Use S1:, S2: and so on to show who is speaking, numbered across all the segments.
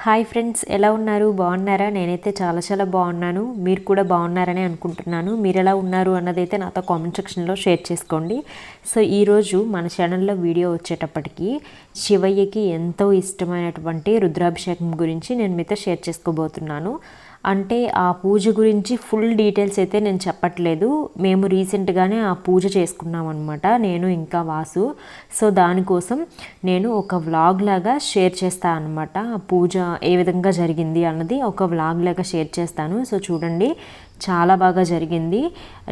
S1: Hi friends, ఎలా ఉన్నారు? బాగున్నారా? నేనైతే చాలా బాగున్నాను. మీరు కూడా బాగున్నారని అనుకుంటున్నాను. మీరు ఎలా ఉన్నారు అన్నదైతే నాతో కామెంట్ సెక్షన్లో షేర్ చేసుకోండి. సో ఈరోజు మన ఛానల్లో వీడియో వచ్చేటప్పటికి శివయ్యకి ఎంతో ఇష్టమైనటువంటి రుద్రాభిషేకం గురించి నేను మీతో షేర్ చేసుకోబోతున్నాను. అంటే ఆ పూజ గురించి ఫుల్ డీటెయిల్స్ అయితే నేను చెప్పట్లేదు. మేము రీసెంట్గానే ఆ పూజ చేసుకున్నాం అనమాట, నేను ఇంకా వాసు. సో దానికోసం నేను ఒక వ్లాగ్ లాగా షేర్ చేస్తాను అనమాట. ఆ పూజ ఏ విధంగా జరిగింది అన్నది ఒక వ్లాగ్ లాగా షేర్ చేస్తాను. సో చూడండి, చాలా బాగా జరిగింది.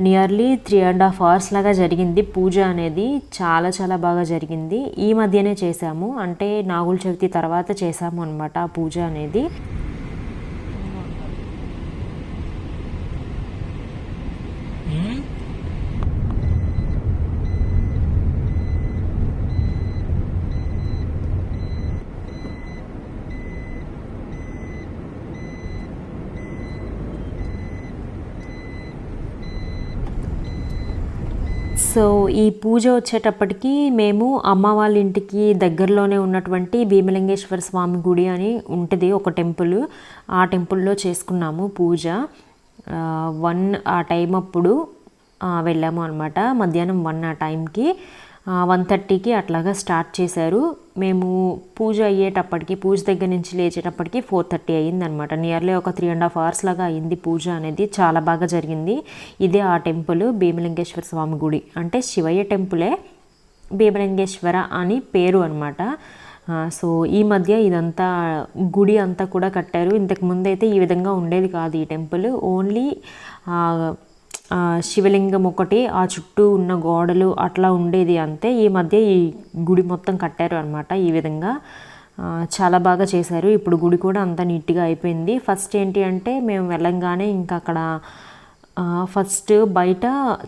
S1: నియర్లీ 3.5 hours లాగా జరిగింది పూజ అనేది. చాలా బాగా జరిగింది. ఈ మధ్యనే చేశాము, అంటే నాగుల చవితి తర్వాత చేశాము అనమాట ఆ పూజ అనేది. సో ఈ పూజ వచ్చేటప్పటికి మేము అమ్మ వాళ్ళ ఇంటికి దగ్గరలోనే ఉన్నటువంటి భీమలింగేశ్వర స్వామి గుడి అని ఉంటుంది ఒక టెంపుల్. ఆ టెంపుల్లో చేసుకున్నాము పూజ. 1 ఆ టైం అప్పుడు వెళ్ళాము అనమాట. మధ్యాహ్నం 1 ఆ టైంకి 1:30కి అట్లాగా స్టార్ట్ చేశారు. మేము పూజ అయ్యేటప్పటికి, పూజ దగ్గర నుంచి లేచేటప్పటికి 4:30 అయ్యిందనమాట. నియర్లీ ఒక 3.5 hours లాగా అయింది పూజ అనేది. చాలా బాగా జరిగింది. ఇదే ఆ టెంపుల్, భీమలింగేశ్వర స్వామి గుడి. అంటే శివయ్య టెంపులే, భీమలింగేశ్వర అని పేరు అనమాట. సో ఈ మధ్య ఇదంతా గుడి అంతా కూడా కట్టారు. ఇంతకుముందు అయితే ఈ విధంగా ఉండేది కాదు ఈ టెంపుల్. ఓన్లీ శివలింగం ఒకటి, ఆ చుట్టూ ఉన్న గోడలు అట్లా ఉండేది అంతే. ఈ మధ్య ఈ గుడి మొత్తం కట్టారు అనమాట ఈ విధంగా. చాలా బాగా చేశారు. ఇప్పుడు గుడి కూడా అంతా నీట్గా అయిపోయింది. ఫస్ట్ ఏంటి అంటే, మేము వెళ్ళంగానే ఇంకా అక్కడ ఫస్ట్ బయట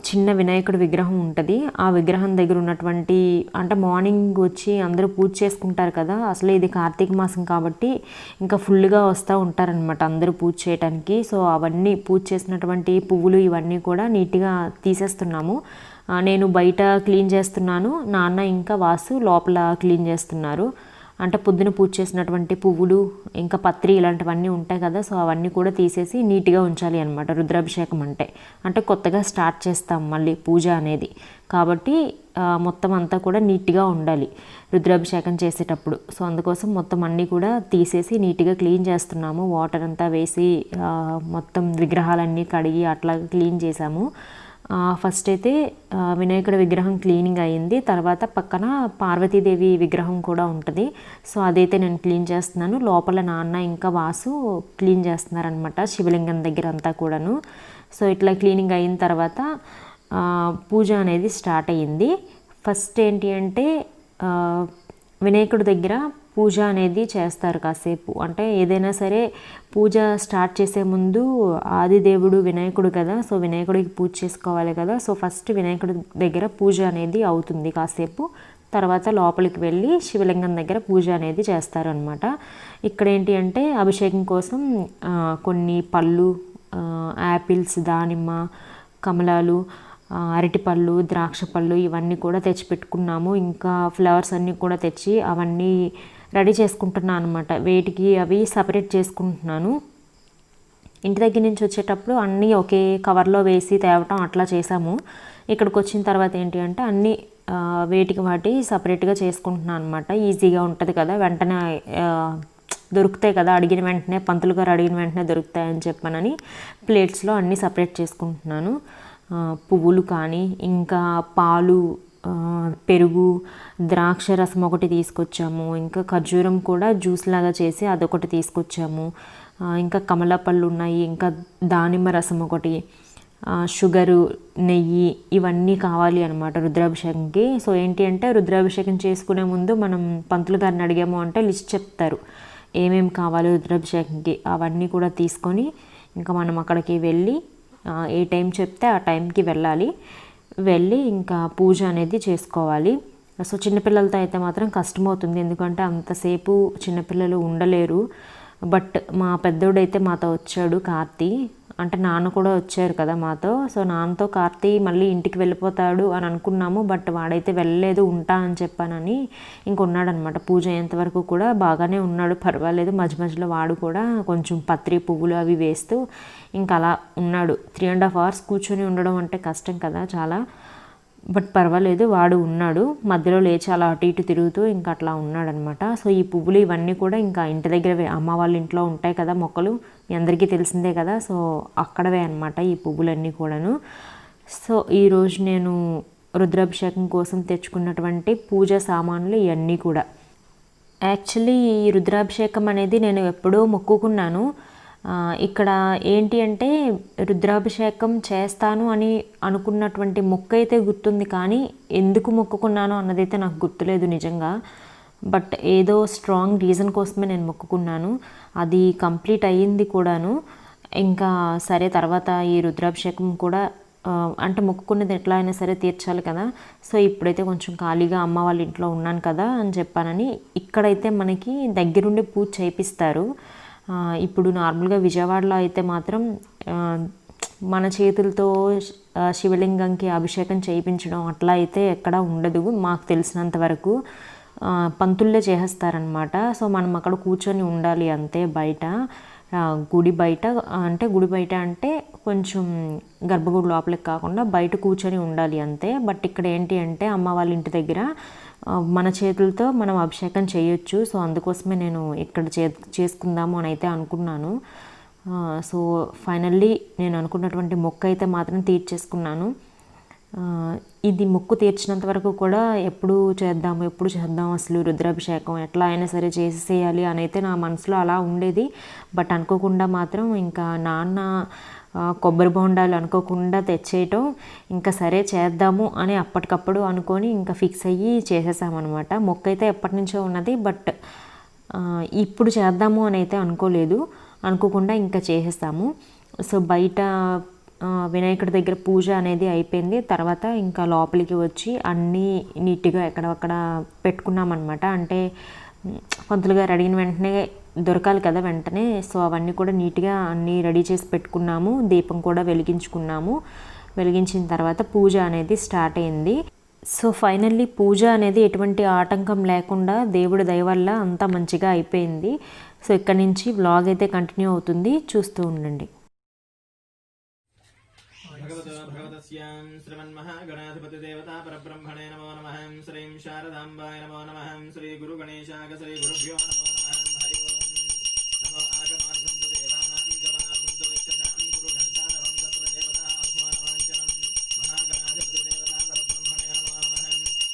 S1: చిన్న వినాయకుడి విగ్రహం ఉంటుంది. ఆ విగ్రహం దగ్గర ఉన్నటువంటి, అంటే మార్నింగ్ వచ్చి అందరూ పూజ చేసుకుంటారు కదా. అసలు ఇది కార్తీక మాసం కాబట్టి ఇంకా ఫుల్గా వస్తూ ఉంటారనమాట అందరూ పూజ చేయడానికి. సో అవన్నీ పూజ చేసినటువంటి పువ్వులు ఇవన్నీ కూడా నీట్గా తీసేస్తున్నాము. నేను బయట క్లీన్ చేస్తున్నాను, నాన్న ఇంకా వాసు లోపల క్లీన్ చేస్తున్నారు. అంటే పొద్దున పూజ చేసినటువంటి పువ్వులు, ఇంకా పత్రి ఇలాంటివన్నీ ఉంటాయి కదా. సో అవన్నీ కూడా తీసేసి నీట్గా ఉంచాలి అనమాట. రుద్రాభిషేకం అంటే కొత్తగా స్టార్ట్ చేస్తాం మళ్ళీ పూజ అనేది, కాబట్టి మొత్తం అంతా కూడా నీట్గా ఉండాలి రుద్రాభిషేకం చేసేటప్పుడు. సో అందుకోసం మొత్తం అన్నీ కూడా తీసేసి నీట్గా క్లీన్ చేస్తున్నాము. వాటర్ అంతా వేసి మొత్తం విగ్రహాలన్నీ కడిగి అట్లా క్లీన్ చేసాము. ఫస్ట్ అయితే వినాయకుడి విగ్రహం క్లీనింగ్ అయ్యింది. తర్వాత పక్కన పార్వతీదేవి విగ్రహం కూడా ఉంటుంది. సో అదైతే నేను క్లీన్ చేస్తున్నాను. లోపల నాన్న ఇంకా వాసు క్లీన్ చేస్తున్నారనమాట శివలింగం దగ్గర అంతా కూడాను. సో ఇట్లా క్లీనింగ్ అయిన తర్వాత పూజ అనేది స్టార్ట్ అయ్యింది. ఫస్ట్ ఏంటి అంటే, వినాయకుడి దగ్గర పూజ అనేది చేస్తారు కాసేపు. అంటే ఏదైనా సరే పూజ స్టార్ట్ చేసే ముందు ఆదిదేవుడు వినాయకుడు కదా. సో వినాయకుడికి పూజ చేసుకోవాలి కదా. సో ఫస్ట్ వినాయకుడి దగ్గర పూజ అనేది అవుతుంది కాసేపు. తర్వాత లోపలికి వెళ్ళి శివలింగం దగ్గర పూజ అనేది చేస్తారనమాట. ఇక్కడ ఏంటి అంటే, అభిషేకం కోసం కొన్ని పళ్ళు, యాపిల్స్, దానిమ్మ, కమలాలు, అరటిపళ్ళు, ద్రాక్ష పళ్ళు ఇవన్నీ కూడా తెచ్చి పెట్టుకున్నాము. ఇంకా ఫ్లవర్స్ అన్నీ కూడా తెచ్చి అవన్నీ రెడీ చేసుకుంటున్నాను అనమాట. వేటికి అవి సపరేట్ చేసుకుంటున్నాను. ఇంటి దగ్గర నుంచి వచ్చేటప్పుడు అన్నీ ఒకే కవర్లో వేసి తేవటం అట్లా చేసాము. ఇక్కడికి వచ్చిన తర్వాత ఏంటి అంటే, అన్నీ వేటికి వాటి సపరేట్గా చేసుకుంటున్నాను అనమాట. ఈజీగా ఉంటుంది కదా, వెంటనే దొరుకుతాయి కదా, అడిగిన వెంటనే పంతులు గారు అడిగిన వెంటనే దొరుకుతాయని చెప్పానని ప్లేట్స్లో అన్నీ సపరేట్ చేసుకుంటున్నాను. పువ్వులు కానీ, ఇంకా పాలు, పెరుగు, ద్రాక్ష రసం ఒకటి తీసుకొచ్చాము. ఇంకా ఖర్జూరం కూడా జ్యూస్ లాగా చేసి అదొకటి తీసుకొచ్చాము. ఇంకా కమలా పళ్ళు ఉన్నాయి, ఇంకా దానిమ్మ రసం ఒకటి, షుగరు, నెయ్యి ఇవన్నీ కావాలి అనమాట రుద్రాభిషేకంకి. సో ఏంటి అంటే, రుద్రాభిషేకం చేసుకునే ముందు మనం పంతులు గారిని అడిగాము అంటే లిస్ట్ చెప్తారు ఏమేమి కావాలి రుద్రాభిషేకంకి. అవన్నీ కూడా తీసుకొని ఇంకా మనం అక్కడికి వెళ్ళి ఏ టైం చెప్తే ఆ టైంకి వెళ్ళి ఇంకా పూజ అనేది చేసుకోవాలి. సో చిన్నపిల్లలతో అయితే మాత్రం కష్టమవుతుంది, ఎందుకంటే అంతసేపు చిన్నపిల్లలు ఉండలేరు. బట్ మా పెద్దోడైతే మాతో వచ్చాడు, కార్తీ. అంటే నాన్న కూడా వచ్చారు కదా మాతో. సో నాన్నతో కార్తీ మళ్ళీ ఇంటికి వెళ్ళిపోతాడు అని అనుకున్నాము, బట్ వాడైతే వెళ్ళలేదు, ఉంటా అని చెప్పానని ఇంకొన్నాడనమాట. పూజ అయ్యేంతవరకు కూడా బాగానే ఉన్నాడు, పర్వాలేదు. మధ్య మధ్యలో వాడు కూడా కొంచెం పత్రి పువ్వులు అవి వేస్తూ ఇంకా అలా ఉన్నాడు. 3.5 hours కూర్చొని ఉండడం అంటే కష్టం కదా చాలా, బట్ పర్వాలేదు వాడు ఉన్నాడు. మధ్యలో లేచి అలా అటు ఇటు తిరుగుతూ ఇంకా అట్లా ఉన్నాడనమాట. సో ఈ పువ్వులు ఇవన్నీ కూడా ఇంకా ఇంటి దగ్గర అమ్మ వాళ్ళ ఇంట్లో ఉంటాయి కదా మొక్కలు, మీ అందరికీ తెలిసిందే కదా. సో అక్కడవే అనమాట ఈ పువ్వులన్నీ కూడాను. సో ఈరోజు నేను రుద్రాభిషేకం కోసం తెచ్చుకున్నటువంటి పూజా సామాన్లు ఇవన్నీ కూడా. యాక్చువల్లీ ఈ రుద్రాభిషేకం అనేది నేను ఎప్పుడో మొక్కుకున్నాను. ఇక్కడ ఏంటి అంటే రుద్రాభిషేకం చేస్తాను అని అనుకున్నటువంటి మొక్కు అయితే గుర్తుంది, కానీ ఎందుకు మొక్కుకున్నానో అన్నదైతే నాకు గుర్తులేదు నిజంగా. బట్ ఏదో స్ట్రాంగ్ రీజన్ కోసమే నేను మొక్కుకున్నాను, అది కంప్లీట్ అయ్యింది కూడాను. ఇంకా సరే తర్వాత ఈ రుద్రాభిషేకం కూడా అంటే మొక్కుకున్నది ఎట్లా అయినా సరే తీర్చాలి కదా. సో ఇప్పుడైతే కొంచెం ఖాళీగా అమ్మ వాళ్ళ ఇంట్లో ఉన్నాను కదా అని చెప్పానని ఇక్కడైతే మనకి దగ్గరుండి పూజ చేయిస్తారు. ఇప్పుడు నార్మల్గా విజయవాడలో అయితే మాత్రం మన చేతులతో శివలింగంకి అభిషేకం చేయించడం అట్లా అయితే ఎక్కడ ఉండదు మాకు తెలిసినంత వరకు. పంతుల్లే చేసేస్తారనమాట. సో మనం అక్కడ కూర్చొని ఉండాలి అంతే బయట, గుడి బయట. అంటే గుడి బయట అంటే కొంచెం గర్భగుడి లోపలికి కాకుండా బయట కూర్చొని ఉండాలి అంతే. బట్ ఇక్కడ ఏంటి అంటే అమ్మ వాళ్ళ ఇంటి దగ్గర మన చేతులతో మనం అభిషేకం చేయొచ్చు. సో అందుకోసమే నేను ఇక్కడ చేసుకుందాము అని అయితే అనుకున్నాను. సో ఫైనల్లీ నేను అనుకున్నటువంటి మొక్కు అయితే మాత్రం తీర్చేసుకున్నాను. ఇది మొక్కు తీర్చినంత వరకు కూడా ఎప్పుడు చేద్దాం అసలు రుద్రాభిషేకం ఎట్లా అయినా సరే చేసేయాలి అని అయితే నా మనసులో అలా ఉండేది. బట్ అనుకోకుండా మాత్రం ఇంకా నాన్న కొబ్బరి బొండాలు అనుకోకుండా తెచ్చేయటం, ఇంకా సరే చేద్దాము అని అప్పటికప్పుడు అనుకొని ఇంకా ఫిక్స్ అయ్యి చేసేసామన్నమాట. మొక్కు అయితే ఎప్పటి నుంచో ఉన్నది, బట్ ఇప్పుడు చేద్దాము అని అయితే అనుకోకుండా ఇంకా చేసేసాము. సో బయట వినాయకుడి దగ్గర పూజ అనేది అయిపోయింది. తర్వాత ఇంకా లోపలికి వచ్చి అన్నీ నీట్గా ఎక్కడక్కడ పెట్టుకున్నామన్నమాట. అంటే పంతులుగా అడిగిన వెంటనే దొరకాలి కదా వెంటనే. సో అవన్నీ కూడా నీట్గా అన్నీ రెడీ చేసి పెట్టుకున్నాము. దీపం కూడా వెలిగించుకున్నాము. వెలిగించిన తర్వాత పూజ అనేది స్టార్ట్ అయింది. సో ఫైనల్లీ పూజ అనేది ఎటువంటి ఆటంకం లేకుండా దేవుడి దయ వల్ల అంతా మంచిగా అయిపోయింది. సో ఇక్కడ నుంచి వ్లాగ్ అయితే కంటిన్యూ అవుతుంది, చూస్తూ ఉండండి.
S2: భగవతస్యాం శ్రీమన్మహాగణాధిపతి దేవతా పరబ్రహ్మణే నమో నమః. శ్రీం శారదాంబాయ నమో నమః. శ్రీ గురు గణేశాయ శ్రీ గురుభ్యో నమో నమః. హరి ఓం నమో ఆగమార్థం తు దేవానాం గమనార్థం తు విక్షసాం గురు ఘంటానవం తత్ర దేవతా ఆహ్వానవాంఛనం. మహాగణాధిపతి దేవతా పరబ్రహ్మణే నమో నమః.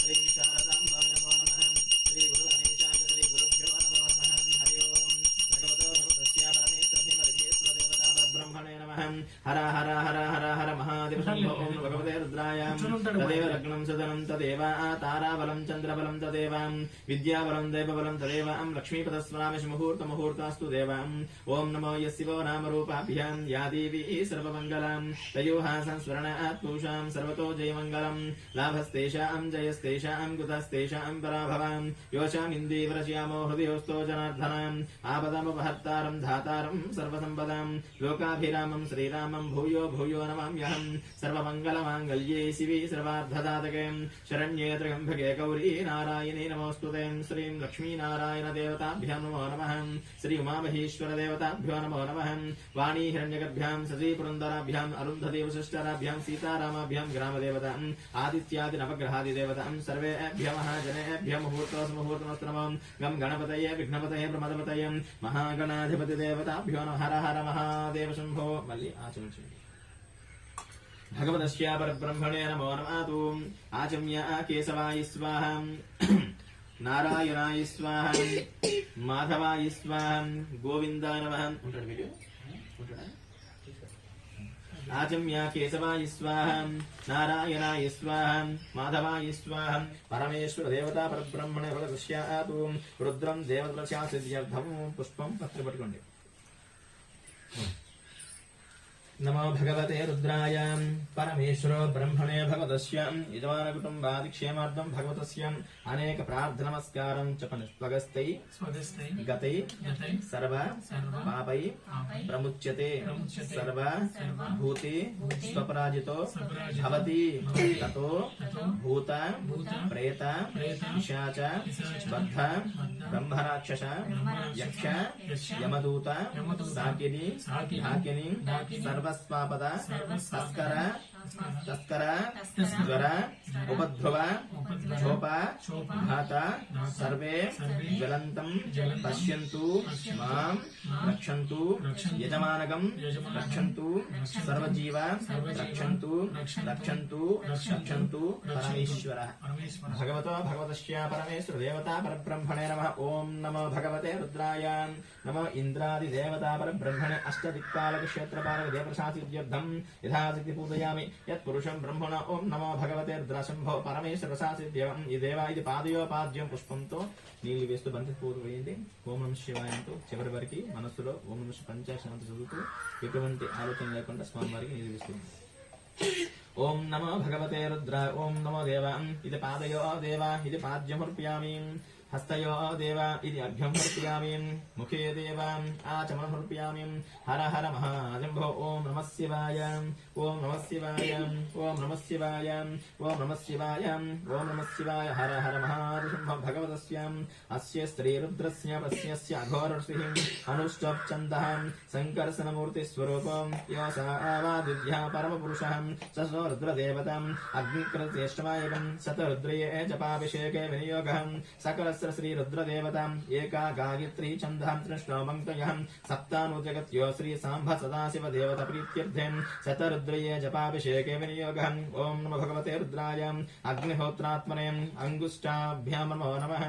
S2: శ్రీం శారదాంబాయ నమో నమః. శ్రీ గురు గణేశాయ శ్రీ గురుభ్యో నమో నమః. హరి ఓం భగవతో భగవతస్య పరమేశ్వర మహేశ్వర దేవతా పరబ్రహ్మణే నమః. హర హర హర హర హర మహాదేవ శంభో. ఓం భగవతే రుద్రాయ తదేవ లగ్నం సదనం తదేవ తారాబలం చంద్రబలం తదేవ విద్యాబలం దైవబలం తదేవ లక్ష్మీపదస్వామి ముహూర్తముహూర్తాస్తు దేవ. ఓం నమో యస్యో నామరూపాభ్యాం యా దేవీ సర్వమంగళం తయోః సంస్మరణాత్ పూషాం సర్వతో జయమంగళం. లాభస్తేషాం జయస్తేషాం కుతస్తేషాం పరాభవం యోషామిందీవరశ్యామో హృదయోస్తో జనార్దనం. ఆపదముపహర్తారం ధాతారం సర్వసంపదాం లోకాభిరామం శ్రీరామం భూయో భూయో నమామ్యహం. సర్వమంగళమాంగళ్యే శివే సర్వార్థదాతకే శరణ్యే త్ర్యంబకే గౌరీ నారాయణే నమోస్తుతే. శ్రీం లక్ష్మీనారాయణ దేవతాభ్యాం నమో నమః. శ్రీ ఉమామహేశ్వర దేవతాభ్యో నమో నమః. వాణీ హిరణ్యగర్భ్యాం సతీ పురందరాభ్యాం అరుంధతి వశిష్ఠారాభ్యాం సీతారామాభ్యాం గ్రామదేవతాం ఆదిత్యాది నవగ్రహాది దేవతాం సర్వేభ్యో మహాజనేభ్యో ముహూర్తమస్తు నమో. గం గణపతయే విఘ్నపతయే ప్రమదపతయే మహాగణాధిపతి దేవతాభ్యో నమః. హర హర మహాదేవ శంభో. మళ్ళీ ఆచరించండి. భగవతస్య పరబ్రహ్మణే నమో నమః. ఆచమ్య కేశవాయ స్వాహా. నారాయణాయ స్వాహా. మాధవాయ స్వాహా. గోవిందాయ నమః. ఉంటాడు వీడియో ఉంటాడా? ఆచమ్య కేశవాయ స్వాహా. నారాయణాయ స్వాహా. మాధవాయ స్వాహా. పరమేశ్వర దేవతా పరబ్రహ్మణే భగవతస్య రుద్రం దేవతస్య సిద్ధ్యర్థం పుష్పం పత్రి పట్టుకోండి. नमो भगवते रुद्राय परमेश्वरो ब्रह्मणे भगवतस्य यजमानकुटुम्बादिक्षेमार्थं भगवतस्य अनेक प्रार्थनमस्कारं च पनुष्पगस्तै गतै सर्व पापै प्रमुच्यते सर्व भूते स्वपराजितो भवति ततो भूत प्रेत पिशाच बद्ध ब्रह्मराक्षस यक्ष यमदूत साकिनी ढाकिनी सर्वस्वापद तस्कर ज्वर उपध्रुव झोप घात सर्वे ज्वलन्तं पश्यन्तु मां रक्षन्तु यजमानकं रक्षन्तु सर्वजीव रक्षन्तु परमेश्वरः भगवतो भगवतस्य परमेश्वर देवता परब्रह्मणे नमः। ओम नमो भगवते रुद्राय नमो इंद्रादिदेवता परब्रह्मणे अष्टदिक्पालक क्षेत्रपालक देवप्रशासित्यर्थं यथाशक्ति पूजयामि यत्पुरुषं ब्रह्मणा। ओम नमो भगवते रुद्रशंभो परमेश्वर प्रशासित्यं ఈ దేవా ఇది పాదయోపాద్యం పుష్పంతో నీళ్లు వేస్తూ బంతి పూలు వేయండి. ఓం నమః శివాయంతో చివరి వరకు మనస్సులో ఓం నమః పంచాక్షరంతో చదువుతూ ఎటువంటి ఆలోచన లేకుండా స్వామి వారికి నీళ్లు వేస్తుంది. ఓం నమో భగవతే రుద్ర ఓం నమో దేవ ఇది పాదయో దేవ ఇది పాద్యమర్పయామి हस्तयो देव इति अभ्यं समर्पयामि मुखे देव आचमनं समर्पयामि हर हर महाजम्भो ओम नमः शिवाय ओम नमः शिवाय ओम नमः शिवाय ओम नमः शिवाय ओम नमः शिवाय हर हर महाजम्भो भगवतस्याम् अस्य श्रीरुद्रस्य पस्यस्य अघोरऋषिः अनुष्टुप्छन्दः शङ्करसनमूर्तिस्वरूपं योऽसावादिभ्यः परमपुरुषः स रुद्रदेवताम् अग्निकृतज्येष्ठमायकम् शतरुद्रये जपाभिषेके विनियोगः सकल श्री रुद्रदेवताम् एका गायत्री छन्दः तृष्णोमङ्क्तयः सप्तानु जगत्यो श्री सांभ सदाशिव देवता प्रीत्यर्थे शतरुद्रये जपाभिषेके विनियोगः। ओम नमो भगवते रुद्राय अग्निहोत्रात्मने अंगुष्ठाभ्यां नमो नमः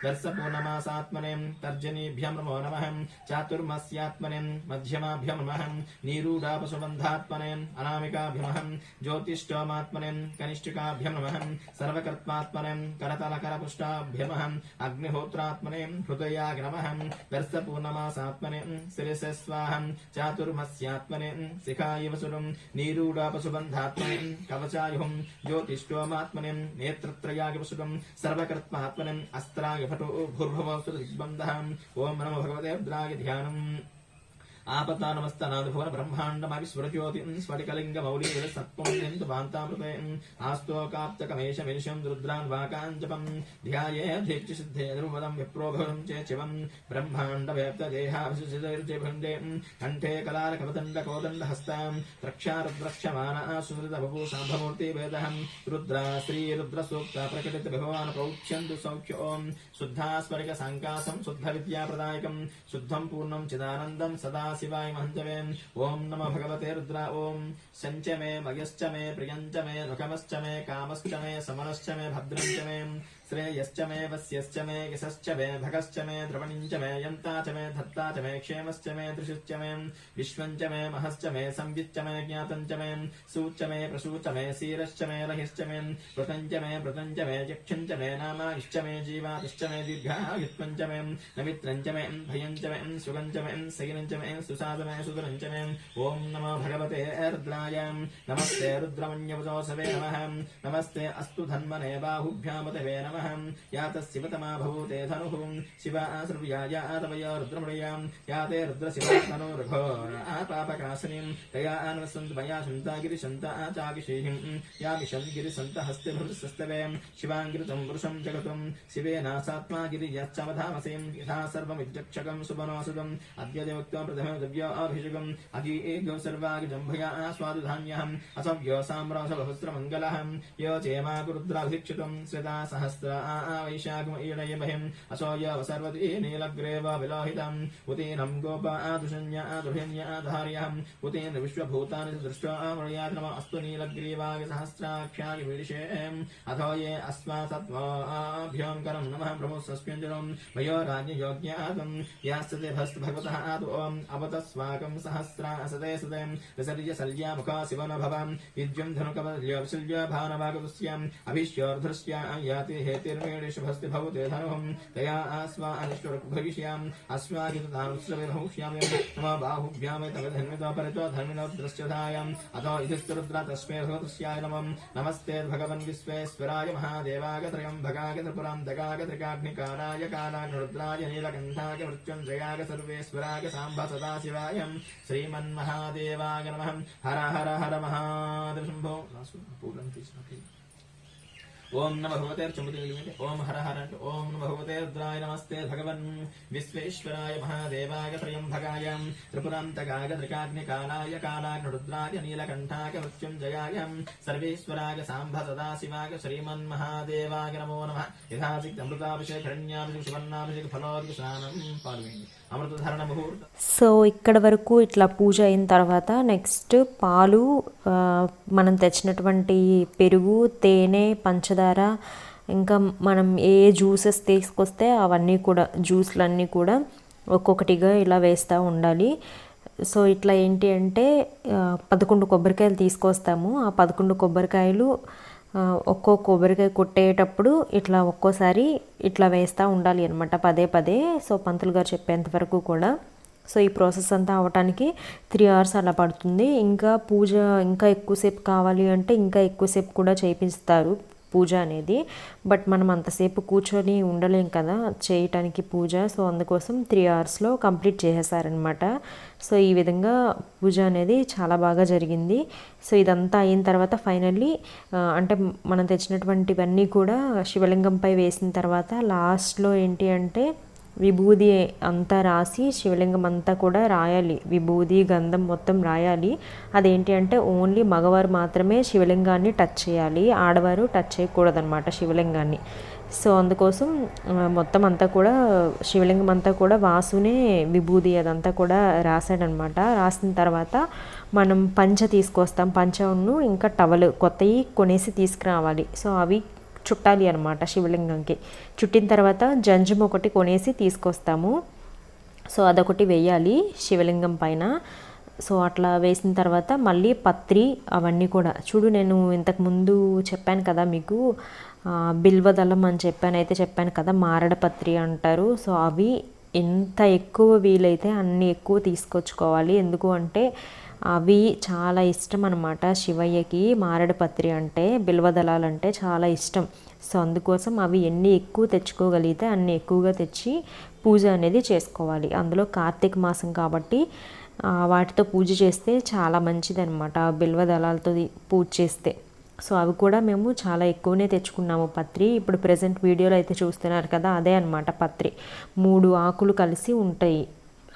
S2: दर्शपूर्णमासात्मने तर्जनीभ्यां नमो नमः चातुर्मास्यात्मने मध्यमाभ्यां नमः नीरूढापशुबन्धात्मने अनामिकाभ्यां ज्योतिष्ठोमात्मने कनिष्ठिकाभ्यां नमः सर्वकर्त्मात्मने करतलकरपुष्टाभ्यां अग्निहोत्रात्मने हृदयाय नमः दर्शपूर्णमासात्मने शिरसे स्वाहा चातुर्मस्यात्मने शिखाय वसुरं नीरूढापशुबन्धात्मने कवचायुः ज्योतिष्ठोमात्मने नेत्रत्रयाय वसुरं सर्वकर्त्मात्मने अस्त्राय फटो भूर्भुवसुरदिग्बन्धः। ओम नमो भगवते रुद्राय ध्यानम् आपत्तानमस्तनादभुवन ब्रह्माण्डमविस्फुरज्योति स्फटिकलिङ्गमौली सत्पुण्यन्तु भान्तामृते आस्तोकाप्तकमेशमेषं रुद्रान् वाकाञ्जपं ध्यायेऽधीक्षसिद्धे ध्रुवदं विप्रोभवं चेचिवं ब्रह्माण्डव्याप्तदेहाभिषिचितैर्जयभुण्डे कण्ठे कलालकवदण्डकोदण्डहस्तां रक्षारुद्रक्षमाणा सुहृदबभूषाम्भमूर्तिवेदः रुद्रा श्रीरुद्रसूक्ता प्रकटितविभवान् प्रौक्ष्यन्तु सौख्य ओं शुद्धास्फटिकसाङ्कासं शुद्धविद्याप्रदायकं शुद्धं पूर्णं चिदानन्दं सदा शिवाय महन्तवे। ओम नमो भगवते रुद्रा ओम शञ्च मे मयश्च मे प्रियञ्च मे दुःखमश्च मे कामश्च मे समनश्च मे भद्रञ्च मे श्रेयश्च मे वस्यश्च मे यशश्च मे भगश्च मे द्रवणिञ्च मे यन्ता च मे धत्ता च मे क्षेमश्च मे दृशुश्च मे विश्वञ्च मे महश्च मे संविच्च मे ज्ञातञ्च मे सूच्च मे प्रसूच्च मे सीरश्च मे लहिश्च मे कृतञ्च मे यक्षञ्च मे नामायश्च मे जीवातिश्च मे दीर्घायुत्वञ्च मे नमित्रञ्च मे भयञ्च मे सुगञ्च मे सगिनञ्च मे सुसाद मे सुदरञ्च मे। ओम नमो भगवते रुद्राय नमस्ते रुद्रमन्यवसवे नमः नमस्ते अस्तु धन्मने बाहुभ्यामतवे नमः यातः शिवतमा भूते धनुः शिवा सर्व्याया तवया रुद्रमृयां याते रुद्रशिवात्मनोर्घोर पापकासनीं तया अन्वसन्त मया शन्ता गिरिशन्ता चागिषेहिं या विशन् गिरिसन्तहस्ते भृतस्तवे शिवाङ्गिरितं पुरुषं जगतं शिवेनासात्मा गिरियश्चमधामसीं यथा सर्वमिज्जक्षकं सुबनासुदम् अद्य देवक्त्वा प्रथमे दिव्याभिषेकम् अजीगो सर्वागिजम्भया स्वादुधान्यहम् असव्यो साम्रासहस्रमङ्गलः यो चेमा गुरुद्राभिक्षितं श्वेता सहस्र वैशाखमयीणयमहिम् असोय सर्वती नीलग्रेव विलोहितम् उतीनं गोपादुषन्यादुर्यन्याधार्यहम् उतीन विश्वभूतानि दृष्ट्वा मृयात् नमः अस्तु नीलग्रीवाय सहस्राख्याय वीडिषेम् अथो ये अस्मासत्वाभ्यङ्करम् नमः ब्रह्मोत्सस्म्यञ्जनम् वयो राज्ञयोग्यातम् यास्ते भस्त भगवतः ओम भवतस्वाकं सहस्रा असते सदयं विसर्य सल्या मुखा शिवन भवं युज्यं धनुकवल्यवशल्य भानवागतस्याम् अभिष्योर्धृष्ट्या याति हेतिर्मेणि शुभस्ति भवते धनुहं तया आस्वा अनिष्टुर्भविष्याम् अस्वागितदानुश्रवे भविष्यामि नमो बाहुभ्यां तवधन्वितो परितो धर्मिणो दृश्यतायाम् अतो युधिष्ठिरुद्रा तस्मै भगवतस्याय नमः नमस्ते भगवन् विश्वेश्वराय महादेवाय त्र्यम्बकाय त्रिपुरान्तकाय त्रिकाग्निकाराय कालाग्निरुद्राय नीलकण्ठाय मृत्युञ्जयाय सर्वेश्वराय साम्ब सदाशिवाय श्रीमन्महादेवाय नमः हर हर हर महादेव शम्भो ओम नमः भगवते अर्चमुते ओम हर हर ओम नमः भगवते रुद्राय नमस्ते भगवन् विश्वेश्वराय महादेवाय त्र्यम्बकाय त्रिपुरान्तकाय त्रिकाग्निकालाय कालाग्निरुद्राय नीलकण्ठाय मृत्युञ्जयाय सर्वेश्वराय साम्ब सदाशिवाय श्रीमन्महादेवाय नमो नमः यथासिक् अमृताभिषेकरण्याभिषेक सुवर्णाभिषेक फलोदि स्नानं पाल्गొని అమృతధారణ ముహూర్త.
S1: సో ఇక్కడ వరకు ఇట్లా పూజ అయిన తర్వాత నెక్స్ట్ పాలు, మనం తెచ్చినటువంటి పెరుగు, తేనె, పంచదార, ఇంకా మనం ఏ జ్యూసెస్ తీసుకొస్తే అవన్నీ కూడా జ్యూస్లన్నీ కూడా ఒక్కొక్కటిగా ఇలా వేస్తూ ఉండాలి. సో ఇట్లా ఏంటి అంటే 11 కొబ్బరికాయలు తీసుకొస్తాము. ఆ 11 కొబ్బరికాయలు ఒక్కో కొబ్బరికాయ కొట్టేటప్పుడు ఇట్లా ఒక్కోసారి ఇట్లా వేస్తూ ఉండాలి అనమాట, పదే పదే. సో పంతులు గారు చెప్పేంత వరకు కూడా. సో ఈ ప్రాసెస్ అంతా అవ్వటానికి 3 hours అలా పడుతుంది. ఇంకా పూజ ఇంకా ఎక్కువసేపు కావాలి అంటే ఇంకా ఎక్కువసేపు కూడా చేయిస్తారు పూజ అనేది. బట్ మనం అంతసేపు కూర్చొని ఉండలేం కదా చేయటానికి పూజ. సో అందుకోసం 3 hours కంప్లీట్ చేసేసారనమాట. సో ఈ విధంగా పూజ అనేది చాలా బాగా జరిగింది. సో ఇదంతా అయిన తర్వాత ఫైనల్లీ అంటే మనం తెచ్చినటువంటివన్నీ కూడా శివలింగంపై వేసిన తర్వాత లాస్ట్లో ఏంటి అంటే విభూది అంతా రాసి శివలింగం అంతా కూడా రాయాలి. విభూది, గంధం మొత్తం రాయాలి. అదేంటి అంటే ఓన్లీ మగవారు మాత్రమే శివలింగాన్ని టచ్ చేయాలి, ఆడవారు టచ్ చేయకూడదనమాట శివలింగాన్ని. సో అందుకోసం మొత్తం అంతా కూడా శివలింగం అంతా కూడా వాసునే విభూది అదంతా కూడా రాశాడనమాట. రాసిన తర్వాత మనం పంచ తీసుకొస్తాం. పంచను ఇంకా టవల్ కొత్తవి కొనేసి తీసుకురావాలి. సో అవి చుట్టాలి అనమాట శివలింగంకి. చుట్టిన తర్వాత జంజం ఒకటి కొనేసి తీసుకొస్తాము. సో అదొకటి వేయాలి శివలింగం పైన. సో అట్లా వేసిన తర్వాత మళ్ళీ పత్రి అవన్నీ కూడా చూడు, నేను ఇంతకుముందు చెప్పాను కదా మీకు బిల్వదళం అని చెప్పాను కదా, మారడ పత్రి అంటారు. సో అవి ఎంత ఎక్కువ వీలైతే అన్ని ఎక్కువ తీసుకొచ్చుకోవాలి. ఎందుకు అంటే అవి చాలా ఇష్టం అనమాట శివయ్యకి. మారడపత్రి అంటే బిల్వదళాలు అంటే చాలా ఇష్టం. సో అందుకోసం అవి ఎన్ని ఎక్కువ తెచ్చుకోగలిగితే అన్ని ఎక్కువగా తెచ్చి పూజ అనేది చేసుకోవాలి. అందులో కార్తీక మాసం కాబట్టి వాటితో పూజ చేస్తే చాలా మంచిది అనమాట, బిల్వదళాలతో పూజ చేస్తే. సో అవి కూడా మేము చాలా ఎక్కువనే తెచ్చుకున్నాము పత్రి. ఇప్పుడు ప్రజెంట్ వీడియోలో అయితే చూస్తున్నారు కదా, అదే అనమాట పత్రి. 3 ఆకులు కలిసి ఉంటాయి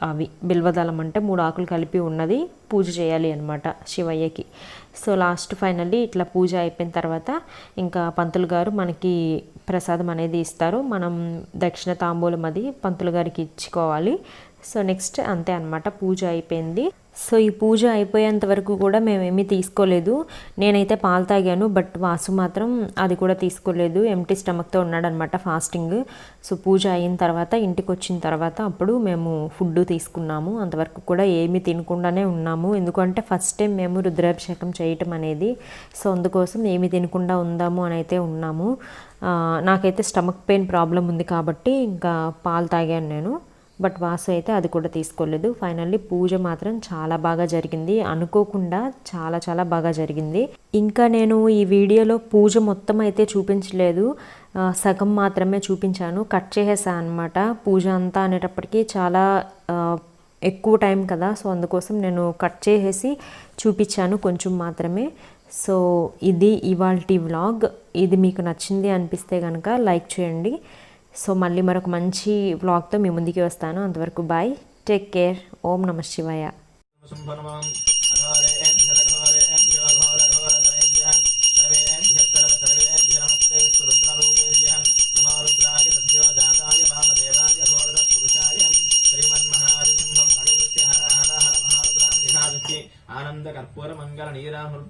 S1: అవి. బిల్వదళం అంటే 3 ఆకులు కలిపి ఉన్నది పూజ చేయాలి అనమాట శివయ్యకి. సో లాస్ట్ ఫైనల్లీ ఇట్లా పూజ అయిపోయిన తర్వాత ఇంకా పంతులు గారు మనకి ప్రసాదం అనేది ఇస్తారు. మనం దక్షిణ తాంబూలం అది పంతులు గారికి ఇచ్చుకోవాలి. సో నెక్స్ట్ అంతే అనమాట, పూజ అయిపోయింది. సో ఈ పూజ అయిపోయేంత వరకు కూడా మేమేమీ తీసుకోలేదు. నేనైతే పాలు తాగాను, బట్ వాసు మాత్రం అది కూడా తీసుకోలేదు. ఎంటీ స్టమక్తో ఉన్నాడనమాట, ఫాస్టింగ్. సో పూజ అయిన తర్వాత ఇంటికి వచ్చిన తర్వాత అప్పుడు మేము ఫుడ్ తీసుకున్నాము. అంతవరకు కూడా ఏమీ తినకుండానే ఉన్నాము. ఎందుకంటే ఫస్ట్ టైం మేము రుద్రాభిషేకం చేయటం అనేది. సో అందుకోసం ఏమీ తినకుండా ఉందాము అని అయితే ఉన్నాము. నాకైతే స్టమక్ పెయిన్ ప్రాబ్లం ఉంది కాబట్టి ఇంకా పాలు తాగాను నేను. బట్ వాసు అయితే అది కూడా తీసుకోలేదు. ఫైనల్లీ పూజ మాత్రం చాలా బాగా జరిగింది, అనుకోకుండా చాలా చాలా బాగా జరిగింది. ఇంకా నేను ఈ వీడియోలో పూజ మొత్తం అయితే చూపించలేదు, సగం మాత్రమే చూపించాను. కట్ చేసేసాను అనమాట. పూజ అంతా అనేటప్పటికీ చాలా ఎక్కువ టైం కదా, సో అందుకోసం నేను కట్ చేసేసి చూపించాను కొంచెం మాత్రమే. సో ఇది ఇవాల్టి వ్లాగ్. ఇది మీకు నచ్చింది అనిపిస్తే కనుక లైక్ చేయండి. సో మళ్ళీ మరొక మంచి వ్లాగ్తో మీ ముందుకి వస్తాను. అంతవరకు బాయ్, టేక్ కేర్. ఓం నమః శివాయ.
S2: ఆనంద కర్పూర మంగళ నీరామృతి